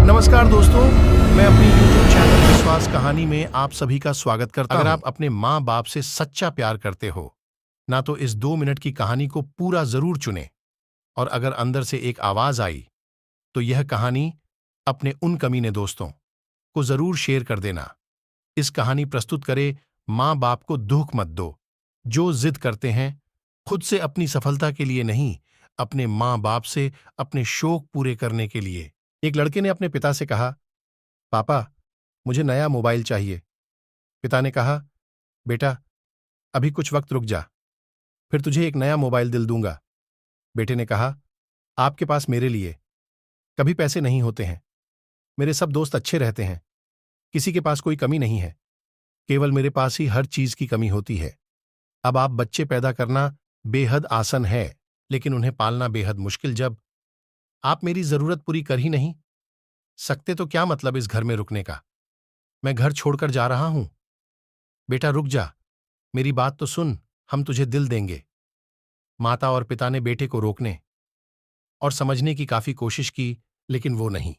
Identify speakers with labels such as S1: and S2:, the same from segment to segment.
S1: नमस्कार दोस्तों, मैं अपनी YouTube चैनल विश्वास कहानी में आप सभी का स्वागत करता हूं। अगर आप अपने माँ बाप से सच्चा प्यार करते हो ना तो इस 2 मिनट की कहानी को पूरा जरूर चुनें। और अगर अंदर से एक आवाज आई तो यह कहानी अपने उन कमीने दोस्तों को जरूर शेयर कर देना। इस कहानी प्रस्तुत करे माँ बाप को दुख मत दो, जो जिद करते हैं खुद से अपनी सफलता के लिए नहीं, अपने माँ बाप से अपने शौक पूरे करने के लिए। एक लड़के ने अपने पिता से कहा, पापा, मुझे नया मोबाइल चाहिए। पिता ने कहा, बेटा, अभी कुछ वक्त रुक जा, फिर तुझे एक नया मोबाइल दिल दूंगा। बेटे ने कहा, आपके पास मेरे लिए कभी पैसे नहीं होते हैं। मेरे सब दोस्त अच्छे रहते हैं, किसी के पास कोई कमी नहीं है, केवल मेरे पास ही हर चीज की कमी होती है। अब आप बच्चे पैदा करना बेहद आसान है, लेकिन उन्हें पालना बेहद मुश्किल। जब आप मेरी जरूरत पूरी कर ही नहीं सकते तो क्या मतलब इस घर में रुकने का? मैं घर छोड़कर जा रहा हूं। बेटा रुक जा, मेरी बात तो सुन, हम तुझे दिल देंगे। माता और पिता ने बेटे को रोकने और समझने की काफी कोशिश की, लेकिन वो नहीं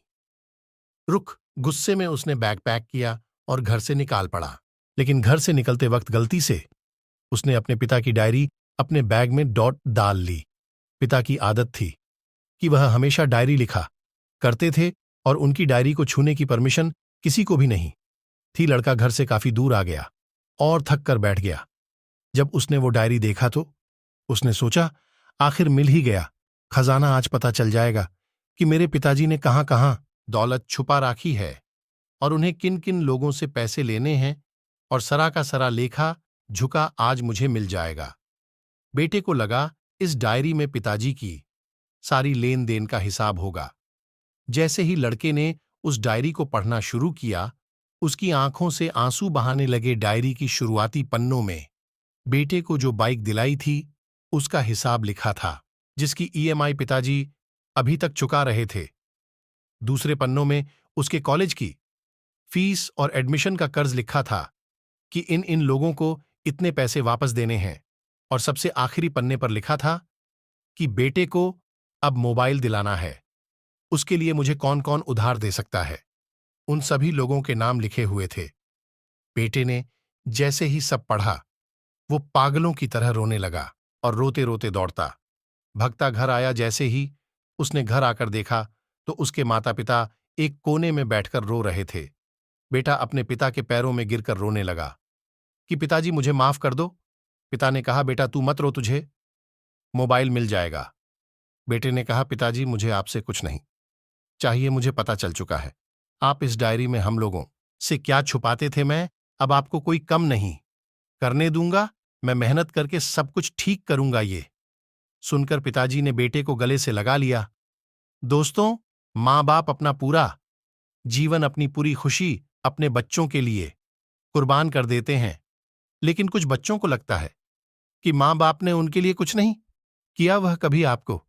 S1: रुक। गुस्से में उसने बैग पैक किया और घर से निकाल पड़ा। लेकिन घर से निकलते वक्त गलती से उसने अपने पिता की डायरी अपने बैग में डॉट डाल ली। पिता की आदत थी कि वह हमेशा डायरी लिखा करते थे और उनकी डायरी को छूने की परमिशन किसी को भी नहीं थी। लड़का घर से काफी दूर आ गया और थक कर बैठ गया। जब उसने वो डायरी देखा तो उसने सोचा, आखिर मिल ही गया खजाना। आज पता चल जाएगा कि मेरे पिताजी ने कहां कहां दौलत छुपा राखी है और उन्हें किन किन लोगों से पैसे लेने हैं। और सरा का सरा लेखा झुका आज मुझे मिल जाएगा। बेटे को लगा इस डायरी में पिताजी की सारी लेन देन का हिसाब होगा। जैसे ही लड़के ने उस डायरी को पढ़ना शुरू किया, उसकी आंखों से आंसू बहाने लगे। डायरी की शुरुआती पन्नों में बेटे को जो बाइक दिलाई थी उसका हिसाब लिखा था, जिसकी ईएमआई पिताजी अभी तक चुका रहे थे। दूसरे पन्नों में उसके कॉलेज की फीस और एडमिशन का कर्ज लिखा था कि इन इन लोगों को इतने पैसे वापस देने हैं। और सबसे आखिरी पन्ने पर लिखा था कि बेटे को अब मोबाइल दिलाना है, उसके लिए मुझे कौन कौन उधार दे सकता है। उन सभी लोगों के नाम लिखे हुए थे। बेटे ने जैसे ही सब पढ़ा, वो पागलों की तरह रोने लगा और रोते रोते दौड़ता भगता घर आया। जैसे ही उसने घर आकर देखा तो उसके माता पिता एक कोने में बैठकर रो रहे थे। बेटा अपने पिता के पैरों में गिरकर रोने लगा कि पिताजी मुझे माफ कर दो। पिता ने कहा, बेटा तू मत रो, तुझे मोबाइल मिल जाएगा। बेटे ने कहा, पिताजी मुझे आपसे कुछ नहीं चाहिए, मुझे पता चल चुका है आप इस डायरी में हम लोगों से क्या छुपाते थे। मैं अब आपको कोई कम नहीं करने दूंगा, मैं मेहनत करके सब कुछ ठीक करूंगा। ये सुनकर पिताजी ने बेटे को गले से लगा लिया। दोस्तों, माँ बाप अपना पूरा जीवन, अपनी पूरी खुशी अपने बच्चों के लिए कुर्बान कर देते हैं, लेकिन कुछ बच्चों को लगता है कि माँ बाप ने उनके लिए कुछ नहीं किया। वह कभी आपको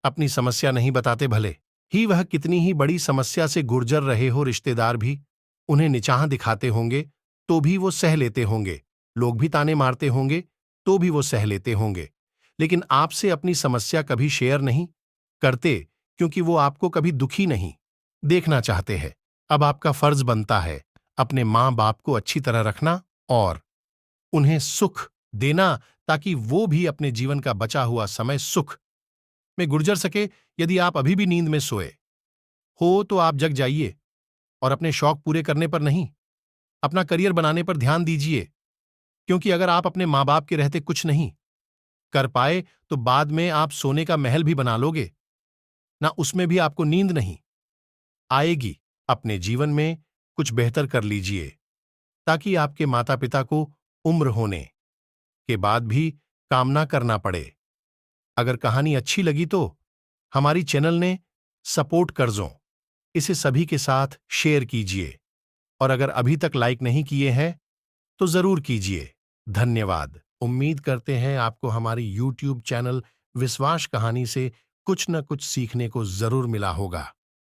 S1: अपनी समस्या नहीं बताते, भले ही वह कितनी ही बड़ी समस्या से गुजर रहे हो। रिश्तेदार भी उन्हें निचाह दिखाते होंगे तो भी वो सह लेते होंगे, लोग भी ताने मारते होंगे तो भी वो सह लेते होंगे, लेकिन आपसे अपनी समस्या कभी शेयर नहीं करते क्योंकि वो आपको कभी दुखी नहीं देखना चाहते हैं। अब आपका फर्ज बनता है अपने माँ बाप को अच्छी तरह रखना और उन्हें सुख देना, ताकि वो भी अपने जीवन का बचा हुआ समय सुख में गुजर सके। यदि आप अभी भी नींद में सोए हो तो आप जग जाइए और अपने शौक पूरे करने पर नहीं, अपना करियर बनाने पर ध्यान दीजिए। क्योंकि अगर आप अपने माँ बाप के रहते कुछ नहीं कर पाए तो बाद में आप सोने का महल भी बना लोगे ना, उसमें भी आपको नींद नहीं आएगी। अपने जीवन में कुछ बेहतर कर लीजिए ताकि आपके माता पिता को उम्र होने के बाद भी काम ना करना पड़े। अगर कहानी अच्छी लगी तो हमारी चैनल ने सपोर्ट कर्जों इसे सभी के साथ शेयर कीजिए और अगर अभी तक लाइक नहीं किए हैं तो जरूर कीजिए। धन्यवाद। उम्मीद करते हैं आपको हमारी YouTube चैनल विश्वास कहानी से कुछ न कुछ सीखने को जरूर मिला होगा।